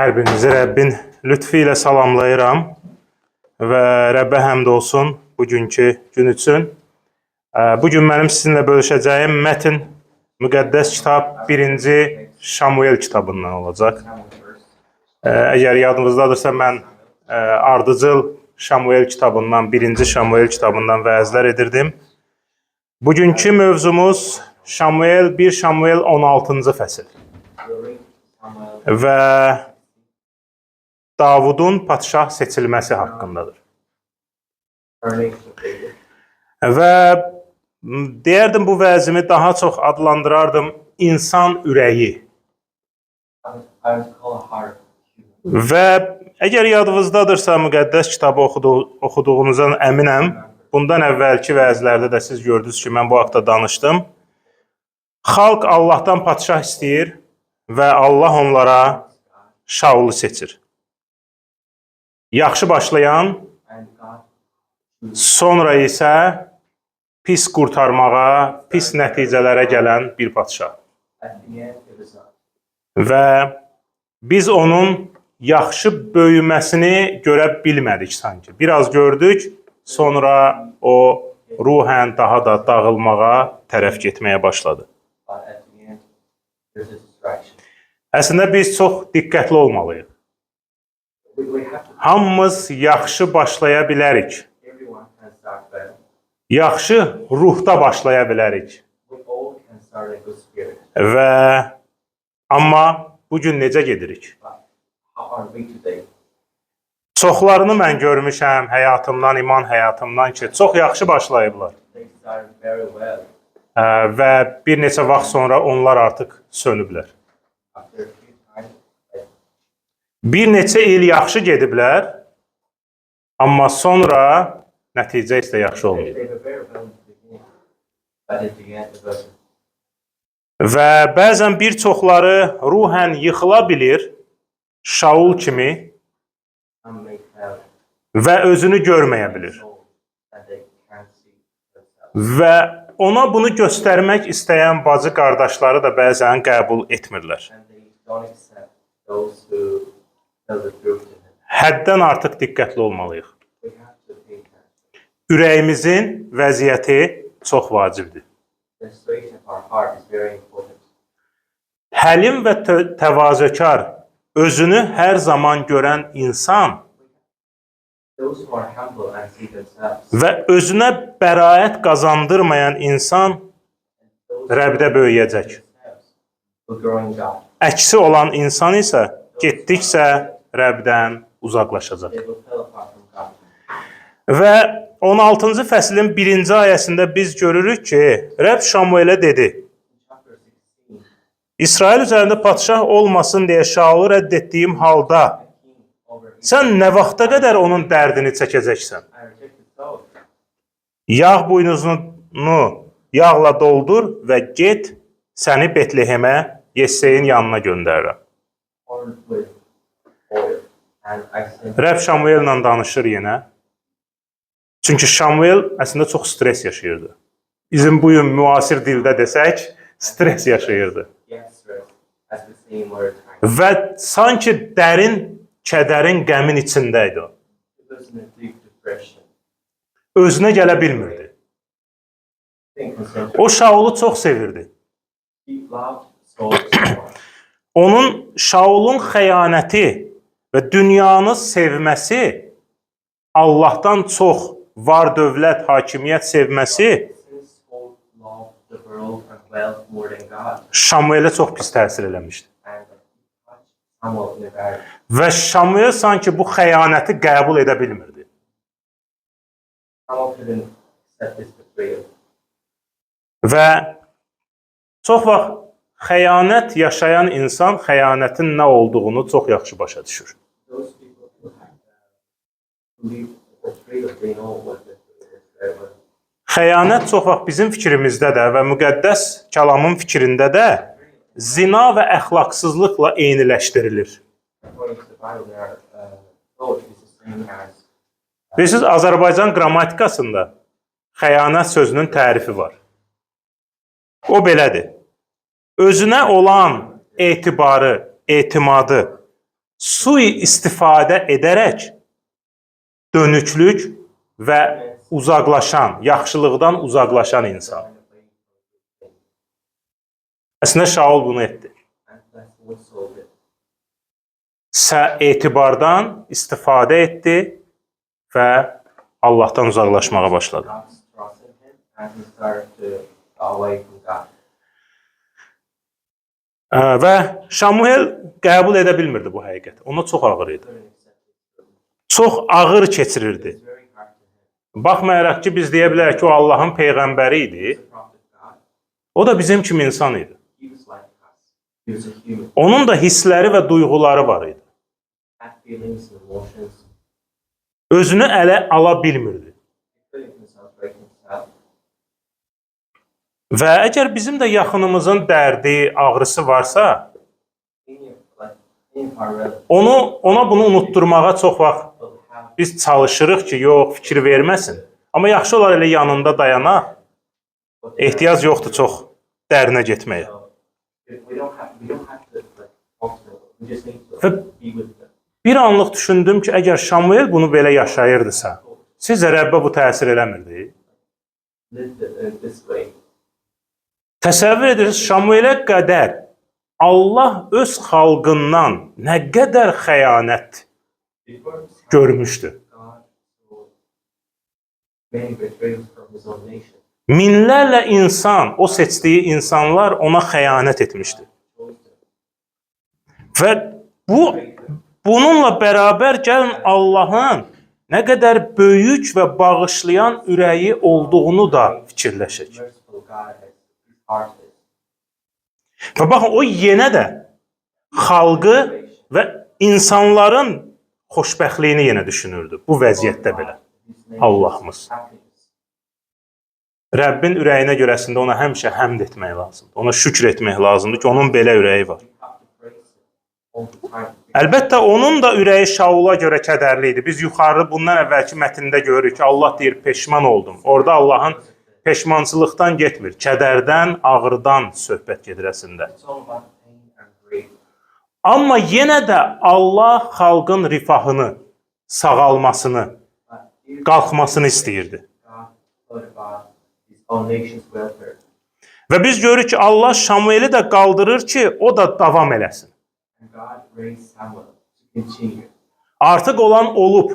Hər birinizi Rəbbin lütfü ilə salamlayıram və Rəbbə həmd olsun bugünkü gün üçün. Bugün mənim sizinlə bölüşəcəyim mətn müqəddəs kitab 1-ci Şamuel kitabından olacaq. Əgər yadınızdadırsa, mən ardıcıl Şamuel kitabından, 1-ci Şamuel kitabından vəzlər edirdim. Bugünkü mövzumuz Şamuel 1 Şamuel 16-cı fəsil və Davudun padşah seçilməsi haqqındadır. Və deyərdim, bu vəzimi daha çox adlandırardım insan ürəyi. Və əgər yadınızdadırsa, müqəddəs kitabı oxuduğunuzdan əminəm. Bundan əvvəlki vəzlərdə də siz gördünüz ki, mən bu haqda danışdım. Xalq Allahdan padşah istəyir və Allah onlara Şaulu seçir. Yaxşı başlayan, sonra isə pis qurtarmağa, pis nəticələrə gələn bir padşah. Və biz onun yaxşı böyüməsini görə bilmədik sanki. Biraz gördük, sonra o ruhən daha da dağılmağa tərəf getməyə başladı. Əslində biz çox diqqətli olmalıyıq. Hamımız yaxşı başlaya bilərik. Yaxşı ruhda başlaya bilərik. Və amma bugün necə gedirik? Çoxlarını mən görmüşəm həyatımdan, iman həyatımdan ki, çox yaxşı başlayıblar. Və bir neçə vaxt sonra onlar artıq sönüblər. Bir neçə il yaxşı gediblər, amma sonra nəticə isə yaxşı olmayıb. Və bəzən bir çoxları ruhən yıxıla bilir, Şaul kimi, və özünü görməyə bilir. Və ona bunu göstərmək istəyən bacı qardaşları da bəzən qəbul etmirlər. Həddən artıq diqqətli olmalıyıq. Ürəyimizin vəziyyəti çox vacibdir. Həlim və təvazökar, özünü hər zaman görən insan və özünə bəraət qazandırmayan insan Rəbdə böyüyəcək. Əksi olan insan isə getdikcə Rəbdən uzaqlaşacaq. Və 16-cı fəslin 1-ci ayəsində biz görürük ki, Rəbb Şamuelə dedi: İsrail üzərində padşah olmasın deyə Şaulu rədd etdiyim halda sən nə vaxta qədər onun dərdini çəkəcəksən? Yağ buynuzunu yağla doldur və get, səni Betlehemə Yesseyin yanına göndərirəm. Rəbb Şamuellə danışır yenə. Çünki Şamuel əslində çox stres yaşayırdı. Bizim bugün müasir dildə desək, stres yaşayırdı. Və sanki dərin kədərin, qəmin içindəydi o. Özünə gələ bilmirdi. O Şaulu çox sevirdi. Şaulun xəyanəti və dünyanı sevməsi, Allahdan çox var dövlət, hakimiyyət sevməsi Şamuelə çox pis təsir eləmişdi. Və Şamuel sanki bu xəyanəti qəbul edə bilmirdi. Və çox vaxt xəyanət yaşayan insan xəyanətin nə olduğunu çox yaxşı başa düşür. Xəyanət çox vaxt bizim fikrimizdə də və müqəddəs kəlamın fikrində də zina və əxlaqsızlıqla eyniləşdirilir. Bilirsiniz, Azərbaycan qrammatikasında xəyanət sözünün tərifi var. O belədir: özünə olan etibarı, etimadı sui-istifadə edərək dönüklük və uzaqlaşan, yaxşılıqdan uzaqlaşan insan. Əslində Şaul bunu etdi. Etibardan istifadə etdi və Allahdan uzaqlaşmağa başladı. Və Şamuel qəbul edə bilmirdi bu həqiqəti. Ona çox ağır idi. Çox ağır keçirirdi. Baxmayaraq ki, biz deyə bilərik ki, o Allahın peyğəmbəri idi. O da bizim kimi insan idi. Onun da hissləri və duyğuları var idi. Özünü ələ ala bilmirdi. Və əgər bizim də yaxınımızın dərdi, ağrısı varsa, ona bunu unutturmağa çox vaxt biz çalışırıq ki, yox, fikir verməsin. Amma yaxşı olar elə yanında dayanaq, ehtiyac yoxdur çox dərinə getməyə. Və bir anlıq düşündüm ki, əgər Şamuel bunu belə yaşayırdısa, sizcə Rəbbə bu təsir eləmirdi? Təsəvvür edirsiniz, Şamuelə qədər Allah öz xalqından nə qədər xəyanət görmüşdü. Minlərlə insan, o seçdiyi insanlar ona xəyanət etmişdi. Və bununla bərabər gəlin Allahın nə qədər böyük və bağışlayan ürəyi olduğunu da fikirləşək. Və baxın, o yenə də xalqı və insanların xoşbəxtliyini yenə düşünürdü bu vəziyyətdə belə Allahımız. Rəbbin ürəyinə görəsində ona həmişə həmd etmək lazımdır. Ona şükür etmək lazımdır ki, onun belə ürəyi var. Əlbəttə, onun da ürəyi Şaula görə kədərli idi. Biz yuxarı bundan əvvəlki mətndə görürük ki, Allah deyir, peşman oldum. Orada Allahın peşmançılıqdan getmir, kədərdən, ağrıdan söhbət gedir əslində. Amma yenə də Allah xalqın rifahını, sağalmasını, qalxmasını istəyirdi. Və biz görürük ki, Allah Şamueli də qaldırır ki, o da davam eləsin. Artıq olan olub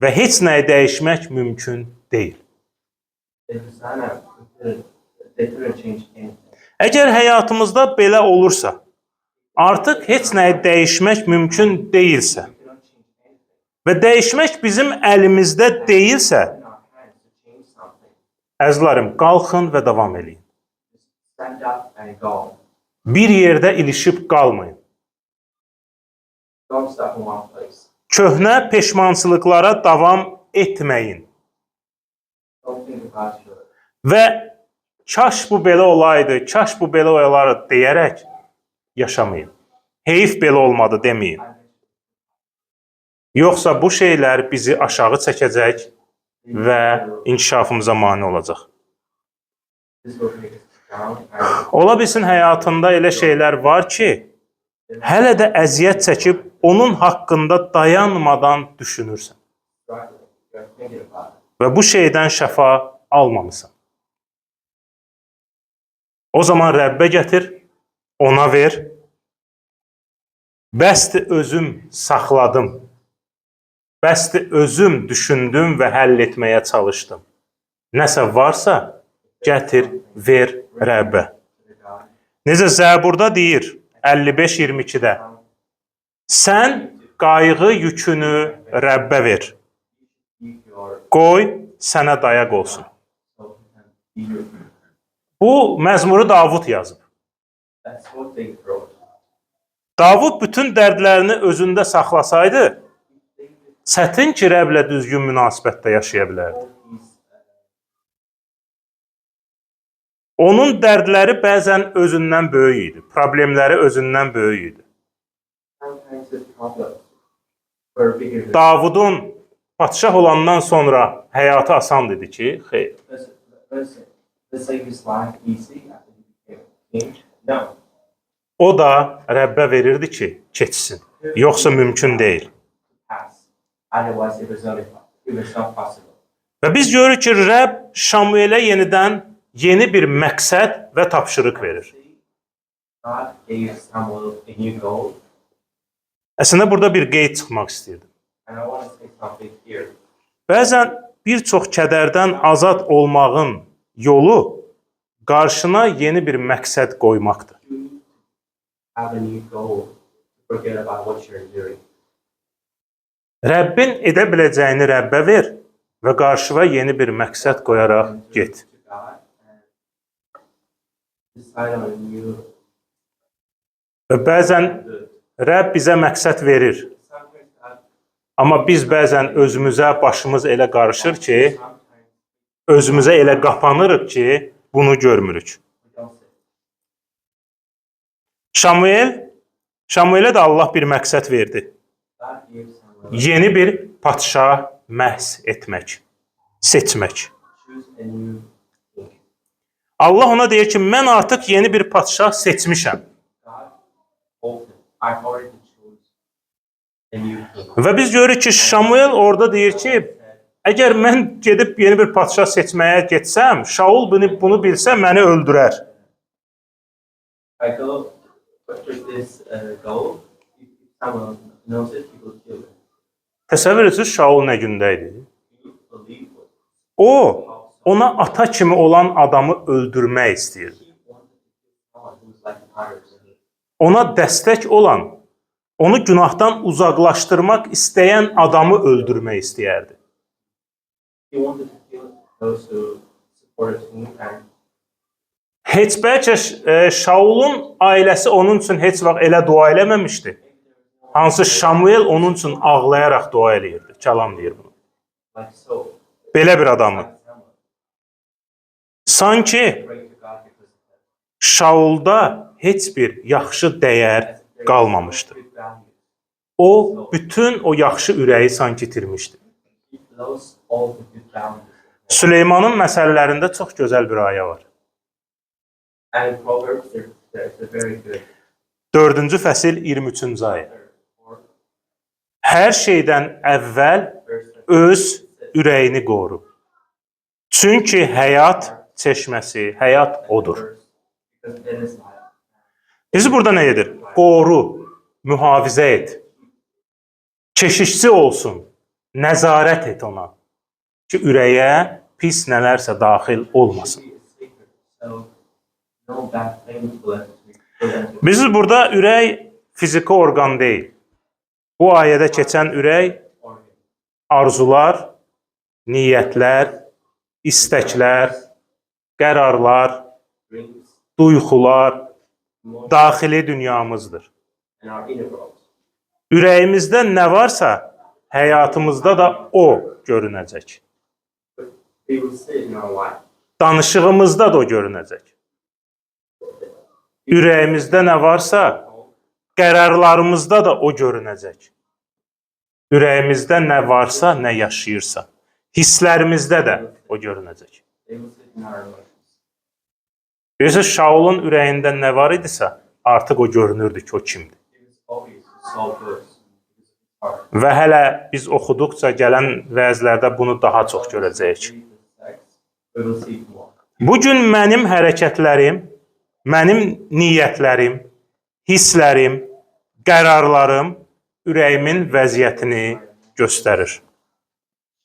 və heç nəyi dəyişmək mümkün deyil. Əgər həyatımızda belə olursa, artıq heç nəyi dəyişmək mümkün deyilsə və dəyişmək bizim əlimizdə deyilsə, əzizlərim, qalxın və davam edin. Bir yerdə ilişib qalmayın. Köhnə peşmançılıqlara davam etməyin. Və kaş bu belə olaydı, kaş bu belə olaydı deyərək yaşamayın. Heyif belə olmadı deməyin. Yoxsa bu şeylər bizi aşağı çəkəcək və inkişafımıza mane olacaq. Ola bilsin həyatında elə şeylər var ki, hələ də əziyyət çəkib onun haqqında dayanmadan düşünürsən. Və bu şeydən şəfa almamısan. O zaman Rəbbə gətir, ona ver. Bəsdir özüm saxladım. Bəsdir özüm düşündüm və həll etməyə çalışdım. Nəsə varsa, gətir, ver Rəbbə. Necə Zəburda deyir, 55-22-də. Sən qayğı yükünü Rəbbə ver. Qoy, sənə dayaq olsun. Bu məzmuru Davud yazıb. Davud bütün dərdlərini özündə saxlasaydı, çətin ki, Rəbblə düzgün münasibətdə yaşaya bilərdi. Onun dərdləri bəzən özündən böyük idi, problemləri özündən böyük idi. Davudun padşah olandan sonra həyatı asan dedi ki, xeyr. O da Rəbbə verirdi ki, keçsin. Yoxsa mümkün deyil. Otherwise, it was not possible. Və biz görürük ki, Rəbb Şamuelə yenidən yeni bir məqsəd və tapşırıq verir. God gave Samuel a new goal, Əslində burada bir qeyd çıxmaq istəyirdim. and I want to say something here. Bəzən bir çox kədərdən azad olmağın yolu qarşına yeni bir məqsəd qoymaqdır. You need to have a new goal to forget about what you're doing. Rəbbin edə biləcəyini Rəbbə ver və qarşıva yeni bir məqsəd qoyaraq get. To God and decide on a new Və bəzən good. Rəbb bizə məqsəd verir. Sometimes God, Amma biz bəzən özümüzə başımız elə qarışır ki, sometimes özümüzə elə qapanırıq ki, bunu görmürük. we don't say. Şamuelə də Allah bir məqsəd verdi. God gave Samuel Yeni bir padşah məhs etmək, seçmək. choose a new king. Allah ona deyir ki, mən artıq yeni bir padşah seçmişəm. God opened. I've already chose a new king. Və biz görürük ki, Şamuel orada deyir ki, əgər mən gedib yeni bir padşah seçməyə getsəm, Şaul bunu bilsə məni öldürər. I go with this goal. If someone knows it, he will kill it. Təsəvvür edirsiniz, Şaul nə gündə idi? You believe what O, ona ata kimi olan adamı öldürmək istəyirdi. he wanted to kill someone who's like a pirate. Ona dəstək olan, onu günahdan uzaqlaşdırmaq istəyən adamı öldürmək istəyərdi. He wanted to kill those who supported him, and Heç bəlkə Şaulun ailəsi onun üçün heç vaxt elə dua eləməmişdi. Hansı Şamuel onun üçün ağlayaraq dua eləyirdi. Kəlam deyir bunu. like so. Belə bir adamı. Like Samuel, Sanki pray to God because of that. Şaulda heç bir yaxşı dəyər There is qalmamışdı. no good values. O, bütün o yaxşı ürəyi sanki itirmişdi. He lost all the good values. Süleymanın məsələlərində çox gözəl bir ayə var. And in Proverbs, there's a very good 4-cü fəsil 23-cü ayə. or Hər şeydən əvvəl verse that öz ürəyini qoru. Çünki həyat çeşməsi, həyat odur. because then is life. Bizi burada nə edir? Qoru, mühafizə et. Keşişçi olsun, nəzarət et ona. Ki, ürəyə pis nələrsə daxil olmasın. He is sacred, so no bad things will enter to Bizi burada ürək fiziki orqan deyil. Bu ayədə keçən ürək organ. arzular, niyyətlər, istəklər, qərarlar, Dreams, duyğular, emotions, daxili dünyamızdır. and our inner world. Ürəyimizdə nə varsa, həyatımızda da o görünəcək. But we will see it in our life. Danışığımızda da o görünəcək. Ürəyimizdə nə varsa, qərarlarımızda da o görünəcək. Ürəyimizdə nə varsa, nə yaşayırsa, hisslərimizdə də o görünəcək. They will see it in our emotions. Bilirsiniz, Şaulun ürəyində nə var idisə, artıq o görünürdü ki, o kimdir. It was obvious to solve those. It was hard. Və hələ biz oxuduqca gələn vəzlərdə bunu daha çox görəcəyik. Read the text, we will see it more. Bugün mənim hərəkətlərim, mənim niyyətlərim, hisslərim, qərarlarım ürəyimin vəziyyətini göstərir.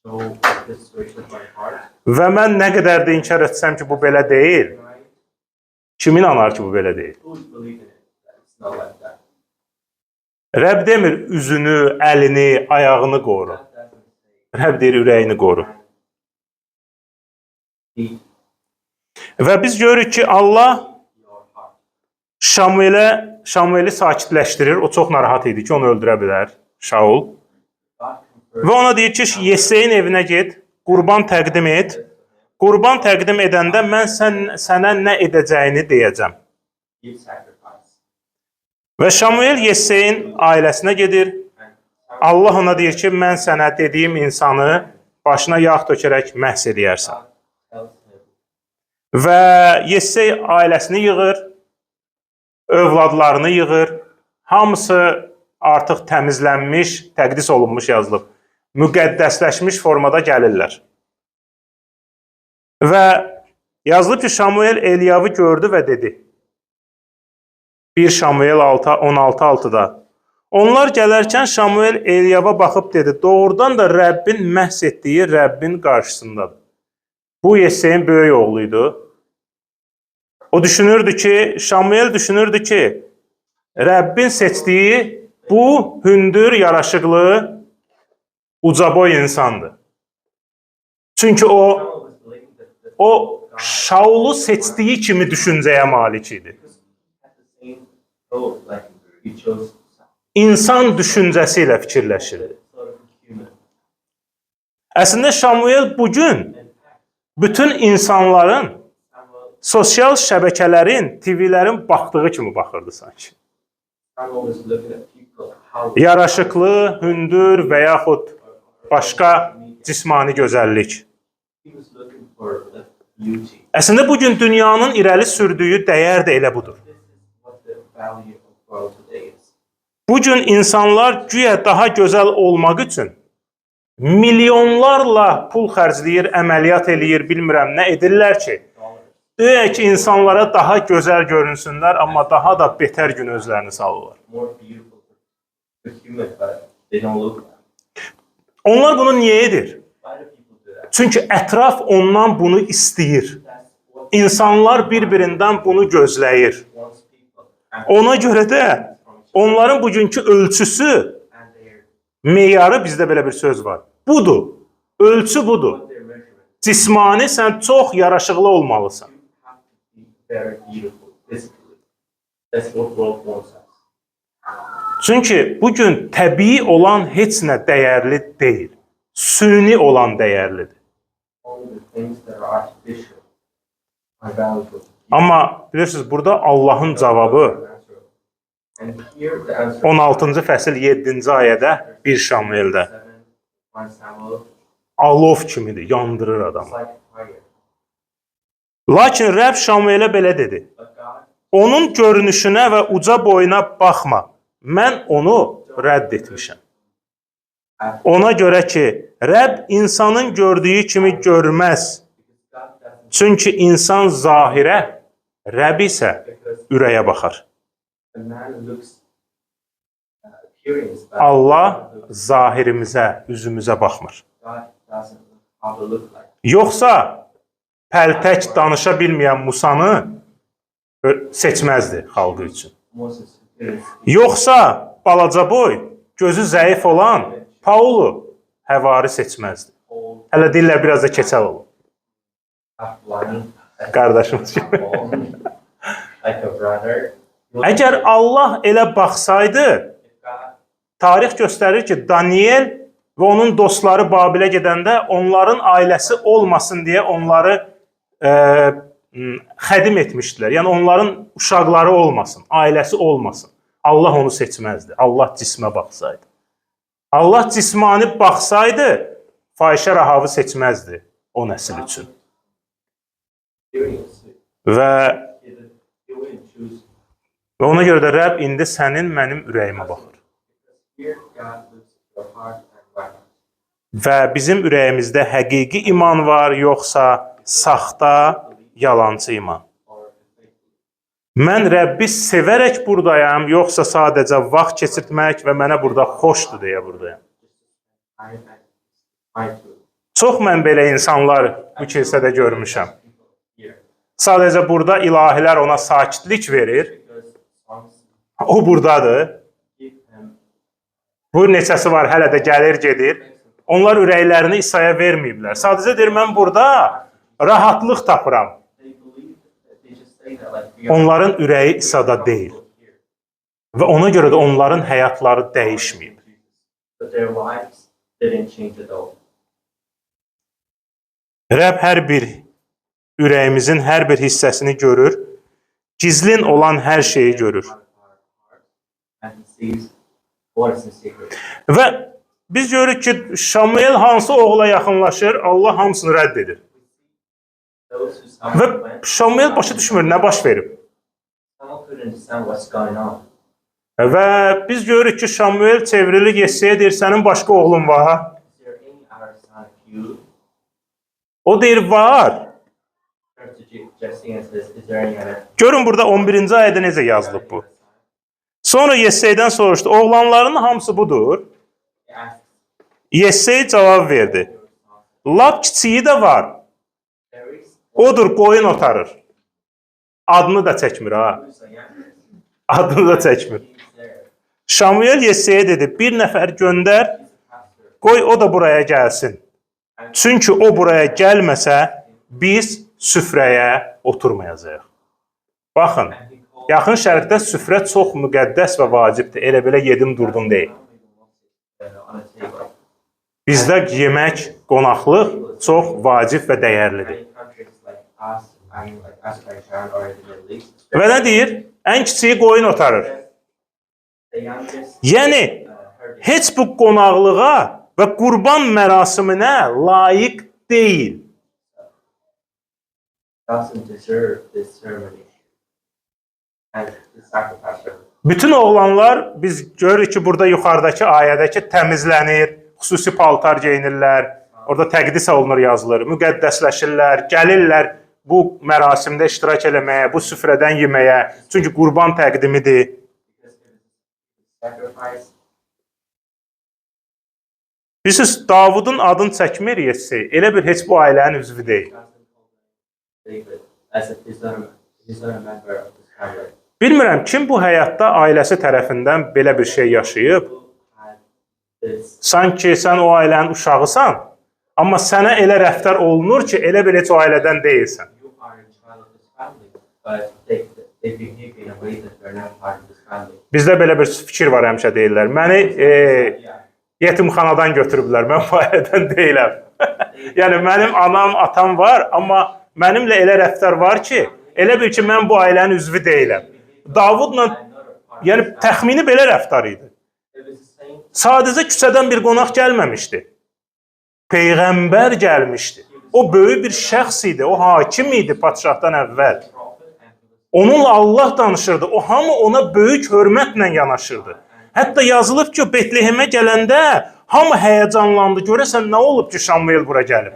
So the situation of my heart, Və mən nə qədər də inkar etsəm ki, bu belə deyil, and I kim inanar ki, bu belə deyil? truly believe in it. That it's not like that. Rəbb demir, üzünü, əlini, ayağını qoru. God doesn't say Rəbb deyir, ürəyini qoru. feed Və biz görürük ki, Allah your heart. Şamueli sakitləşdirir. O çox narahat idi ki, onu öldürə bilər Şaul. God Və ona deyir ki, Yesseyin evinə get, qurban təqdim et. Qurban təqdim edəndə mən sənə nə edəcəyini deyəcəm. give sacrifice. Və Şamuel Yesseyin ailəsinə gedir. And Allah ona deyir ki, mən sənə dediyim insanı başına yağ tökərək məhs edərsən. God tells him, Və Yessey ailəsini yığır, övladlarını yığır. Hamısı artıq təmizlənmiş, təqdis olunmuş yazılıb. Müqəddəsləşmiş formada gəlirlər. Və yazılıb ki, Şamuel Eliyavı gördü və dedi. 1 Şamuel 16:6-da. Onlar gələrkən Şamuel Eliyava baxıb dedi, doğrudan da Rəbbin məhz etdiyi Rəbbin qarşısındadır. Bu Yesseyin böyük oğluydu. O düşünürdü ki, Şamuel düşünürdü ki, Rəbbin seçdiyi bu hündür, yaraşıqlı, ucaboy insandır. Çünki o Şaulu seçdiyi kimi düşüncəyə malik idi. İnsan düşüncəsi ilə fikirləşirdi. Əslində Şamuel bugün bütün insanların sosial şəbəkələrin, TV-lərin baxdığı kimi baxırdı sanki. Yaraşıqlı, hündür və yaxud başqa cismani gözəllik. Əslində bugün dünyanın irəli sürdüyü dəyər də elə budur. Bugün insanlar güya daha gözəl olmaq üçün milyonlarla pul xərcləyir, əməliyyat eləyir, bilmirəm nə edirlər ki, deyək ki, insanlara daha gözəl görünsünlər, amma daha da betər gün özlərini salırlar. Onlar bunu niyə edir? Çünki ətraf ondan bunu istəyir. İnsanlar bir-birindən bunu gözləyir. Ona görə də onların bugünkü ölçüsü, meyarı, bizdə belə bir söz var. Budur, ölçü budur. Cismani sən çox yaraşıqlı olmalısan. Çünki bugün təbii olan heç nə dəyərli deyil. Süni olan dəyərlidir. Amma bilirsiniz, burada Allahın cavabı 16-cı fəsil 7-ci ayədə 1 Şamueldə alov kimidir, yandırır adamı. Lakin Rəbb Şamuelə belə dedi. Onun görünüşünə və uca boyuna baxma. Mən onu rədd etmişəm. Ona görə ki, Rəbb insanın gördüyü kimi görməz. Çünki insan zahirə, Rəbb isə ürəyə baxar. Allah zahirimizə, üzümüzə baxmır. Yoxsa pəltək danışa bilməyən Musanı seçməzdi xalqı üçün. Yoxsa balaca boy, gözü zəif olan Paulu həvari seçməzdi. Hələ deyirlər biraz da keçəl olur. Qardaşımız kimi. Əgər Allah elə baxsaydı, tarix göstərir ki, Daniel və onun dostları Babilə gedəndə onların ailəsi olmasın deyə onları xədim etmişdilər. Yəni onların uşaqları olmasın, ailəsi olmasın. Allah onu seçməzdi. Allah cismə baxsaydı. Allah cismani baxsaydı, fahişə Rahavı seçməzdi o nəsil üçün. Və ona görə də Rəbb indi sənin, mənim ürəyimə baxır. Və bizim ürəyimizdə həqiqi iman var, yoxsa saxta, yalancı iman. Mən Rəbbi sevərək buradayam, yoxsa sadəcə vaxt keçirtmək və mənə burada xoşdur deyə buradayam. Çox mən belə insanlar bu kilsədə görmüşəm. Sadəcə burada ilahilər ona sakitlik verir. O buradadır. Bu neçəsi var, hələ də gəlir, gedir. Onlar ürəklərini İsa'ya verməyiblər. Sadəcə deyir, mən burada rahatlıq tapıram. Onların ürəyi İsa'da deyil. Və ona görə də onların həyatları dəyişməyib. Rəbb hər bir ürəyimizin hər bir hissəsini görür. Gizlin olan hər şeyi görür. Və biz görürük ki, Şamuel hansı oğula yaxınlaşır, Allah hamısını rədd edir. Və Şamuel başa düşmür, nə baş verib. Və biz görürük ki, Şamuel çevrilir Yesseyə deyir, sənin başqa oğlun var. Is there any other son of you? O deyir, var. Turns to Jesse and says, is there any other? Görün burada 11-ci ayədə necə yazılıb bu. Sonra Yesseydən soruşdu, oğlanların hamısı budur. He asks, Yessey cavab verdi. Lap kiçiyi də var. there is Odur, qoyun otarır. Adını da çəkmir ha. who's the youngest? Adını da çəkmir. He's there. Şamuel Yesseyə dedi, bir nəfər göndər, He's a pastor. qoy o da buraya gəlsin. Çünki o buraya gəlməsə, biz süfrəyə oturmayacağıq. Baxın, And he called yaxın şərqdə süfrə çox müqəddəs və vacibdir. Elə belə yedim durdum deyil. on a table. Bizdə yemək, qonaqlıq çox vacib və dəyərlidir. Many countries like us, I mean like Azerbaijan or the Middle East, Və nə deyir? Ən kiçiyi qoyun otarır. the youngest Yəni, heard it heç bu qonaqlığa və qurban mərasiminə layiq deyil. doesn't deserve this ceremony and the sacrifice. Bütün oğlanlar biz görürük ki, burada yuxarıdakı ayədəki təmizlənir, xüsusi paltar geyinirlər, orada təqdis olunur yazılır, müqəddəsləşirlər, gəlirlər bu mərasimdə iştirak eləməyə, bu süfrədən yeməyə, çünki qurban təqdimidir. Because it is sacrifice. Bilirsiniz, Davudun adını çəkmir Yessey, elə bir heç bu ailənin üzvü deyil. Doesn't call David as if he's not a member of this family. Bilmirəm, kim bu həyatda ailəsi tərəfindən belə bir şey yaşayıb, Who had this sanki sən o ailənin uşağısan, amma sənə elə rəftar olunur ki, elə bir heç o ailədən deyilsən. you are a child of this family, but they behave in a way that they're not part of this family. Bizdə belə bir fikir var həmişə deyirlər. Məni Yeah. yetimxanadan götürüblər, mən bu ailədən deyiləm. Yəni mənim anam, atam var, amma mənimlə elə rəftar var ki, elə bil ki, mən bu ailənin üzvü deyiləm. Davudla, I'm not a part of yəni this family. təxmini belə rəftar idi. It was the same. Sadəcə küçədən bir qonaq gəlməmişdi. Peyğəmbər gəlmişdi. O böyük bir şəxs idi, o hakim idi padşahdan əvvəl. Prophet and he was Onunla Allah danışırdı. O hamı ona böyük hörmətlə yanaşırdı. Hətta yazılıb ki, o Betlehemə gələndə hamı həyəcanlandı. Görəsən nə olub ki, Şamuel bura gəlib?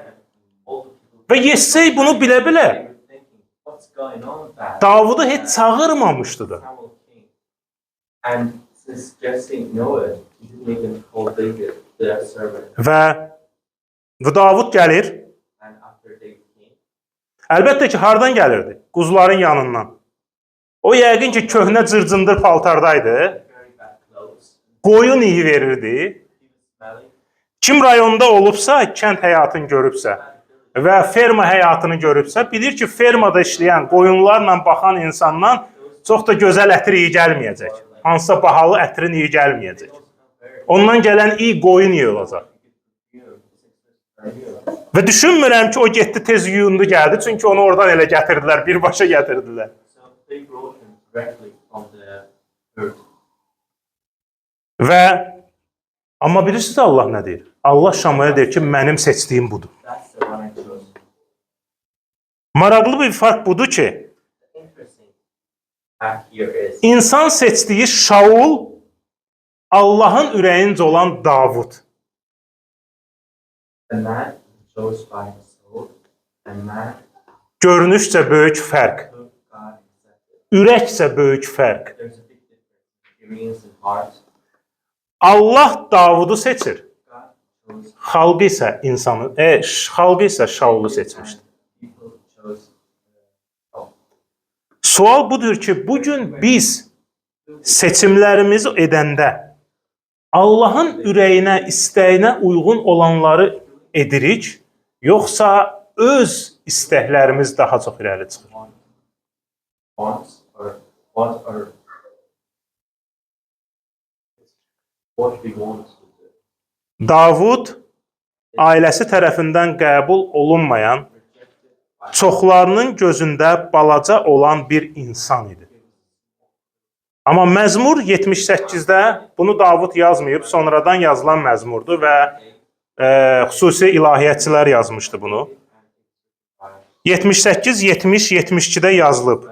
all the people Və Yessey bunu bilə-bilə were thinking, what's going on with that? Davudu heç çağırmamışdı da. Samuel king. And since Jesse knew it, he didn't even call David the servant. Və Davud gəlir. And after David came, Əlbəttə ki, hardan gəlirdi? Quzuların yanından. O yəqin ki, köhnə cırcındır paltardaydı. very bad clothes. Qoyun iyi verirdi. He was smelly. Kim rayonda olubsa, kənd həyatını görübsə və ferma həyatını görübsə, bilir ki, fermada işləyən, qoyunlarla baxan insandan çox da gözəl ətir iyi gəlməyəcək. Hansısa bahalı ətrin iyi gəlməyəcək. Ondan gələn iyi qoyun iyi olacaq. Və düşünmürəm ki, o getdi tez yuyundu gəldi, çünki onu oradan elə gətirdilər, birbaşa gətirdilər. So they brought him directly from the herd. Və amma bilirsiniz Allah nə deyir? Allah Şamuel deyir ki, mənim seçdiyim budur. That's the one I chose. Maraqlı bir fark budur ki, The interesting fact here is İnsan seçdiyi Şaul Allahın ürəyincə olan Davud. the man chose by his soul, and man Görünüşcə böyük fərq, whom God accepted. ürəkcə böyük fərq. There's a big difference between experience and heart. Allah Davudu seçir. God chose Xalqı isə insanı, xalqı isə Şaulu seçmişdi. people chose Sual budur ki, bugün biz seçimlərimizi edəndə Allahın ürəyinə, istəyinə uyğun olanları edirik, yoxsa öz istəklərimiz daha çox irəli çıxır? wants or what we want to do. Davud ailəsi tərəfindən qəbul olunmayan, Rejected by çoxlarının gözündə balaca olan bir insan idi. Amma Məzmur 78-də bunu Davud yazmayıb, sonradan yazılan məzmurdur və xüsusi ilahiyyatçılar yazmışdı bunu. 78, 70, 72-də yazılıb.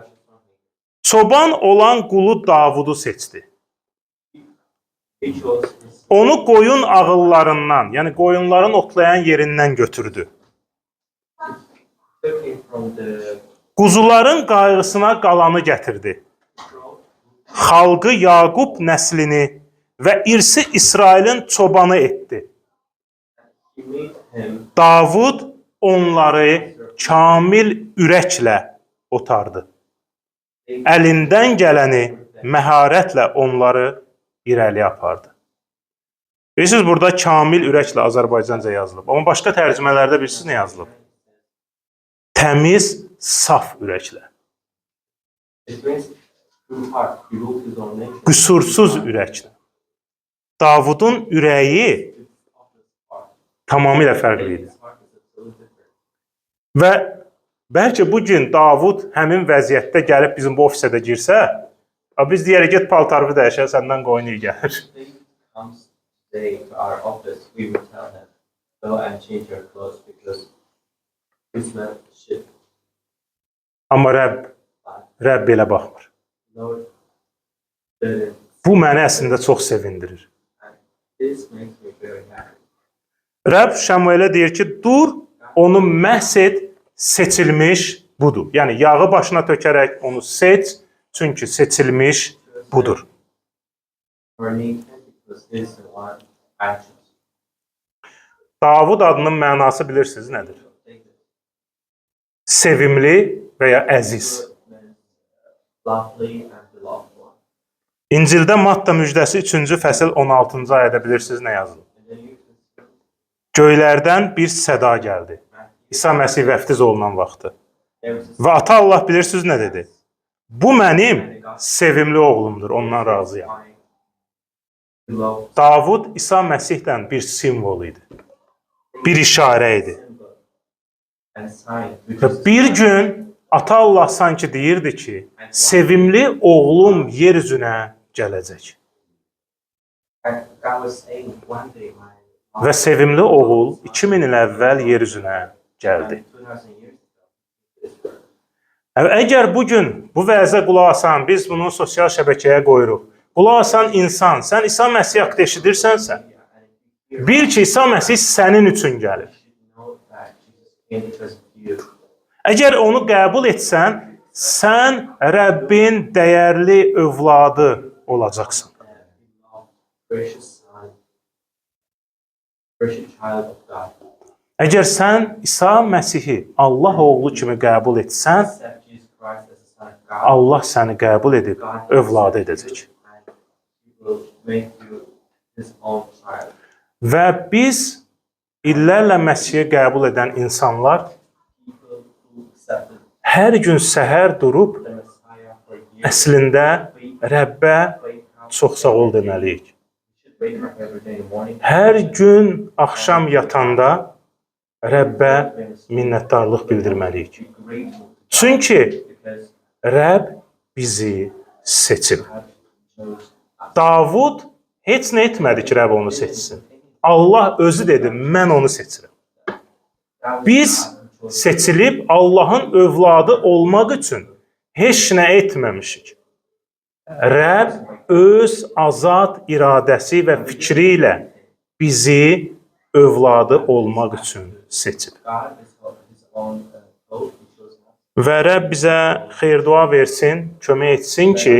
Çoban olan qulu Davudu seçdi. He chose his Onu qoyun ağıllarından, yəni qoyunların otlayan yerindən götürdü. took him from the Quzuların qayğısına qalanı gətirdi. throne. Xalqı Yaqub nəslini və irsi İsrailin çobanı etdi. He made him Davud onları kamil ürəklə otardı. Əlindən gələni məharətlə onları irəli apardı. Bilirsiniz, burada kamil ürəklə Azərbaycanca yazılıb. Amma başqa tərcümələrdə bilirsiniz nə yazılıb? Təmiz, saf ürəklə. It means true heart. He wrote his own name. Qüsursuz ürəklə. Davudun ürəyi tamamilə fərqli idi. His heart is absolutely different. Və bəlkə bu gün Davud həmin vəziyyətdə gəlib bizim bu ofisə də girsə, biz deyərik, get paltarını dəyişə, səndən qoyun iyi gəlir. If he comes today to our office, we will tell him, go and change your clothes because you smell shit. Amma Rəbb belə baxmır. Lord, the, Bu məni əslində çox sevindirir. this makes me very happy. Rəbb Şəmuelə deyir ki, dur, onu məhz et, seçilmiş budur. Yəni yağı başına tökərək onu seç, çünki seçilmiş budur. For me, because this is the one I choose. Davud adının mənası bilirsiniz nədir? Take it. Sevimli və ya əziz. Good means lovely and beloved one. İncildə Matta müjdəsi 3-cü fəsil 16-cı ayədə bilirsiniz nə yazılıb? And then you can Göylərdən bir səda gəldi. İsa Məsih vəftiz olunan vaxtı. there was a Və ata Allah bilirsiniz nə dedi? Bu mənim sevimli oğlumdur, ondan razıyam. sign below Davud İsa Məsihdən bir simvol idi. Bir işarə idi. symbol and sign which Və is bir gün ata Allah sanki deyirdi ki, sevimli oğlum yer üzünə gələcək. and God was saying one day my Və sevimli oğul 2000 il əvvəl yer üzünə gəldi. 2000 years ago this world. Əgər bugün bu vəzə qulaq asan, biz bunu sosial şəbəkəyə qoyuruq. Qulaq asan insan, sən İsa Məsih haqqında eşidirsənsə, And if you bil ki, İsa Məsih sənin üçün gəlir. should know that Jesus came because of you. Əgər onu qəbul etsən, sən Rəbbin dəyərli övladı olacaqsan. Precious son, precious child of God. Əgər sən İsa Məsihi Allah oğlu kimi qəbul etsən, Accept Jesus Christ as the Son of God. Allah səni qəbul edib God övladı accepts edəcək. you and He will make you His own child. Və biz illərlə Məsihi qəbul edən insanlar People who accepted hər gün səhər durub the Messiah for years, əslində Rəbbə wake up. çox sağ ol deməliyik. We should wake up every day in the morning. Hər gün axşam yatanda Rəbbə minnətdarlıq bildirməliyik. Be grateful to God Çünki because Rəbb bizi seçib. God chose us. Davud heç nə etmədi ki, Rəbb onu seçsin. Allah özü dedi, mən onu seçirəm. God was Biz God who chose us. seçilib Allahın övladı olmaq üçün heç nə etməmişik. Rəbb öz azad iradəsi və fikri ilə bizi övladı olmaq üçün seçib. God is of His own vote. He chose us. Və Rəbb bizə xeyir-dua versin, kömək etsin ki,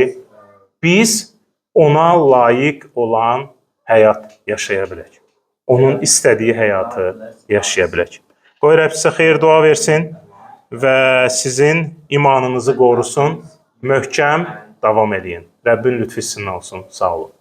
biz ona layiq olan həyat yaşaya bilək. Onun istədiyi həyatı yaşaya bilək. Qoy Rəbb sizə xeyir-dua versin və sizin imanınızı qorusun, möhkəm davam edin. Rəbbin lütfü sizinlə olsun. Sağ olun.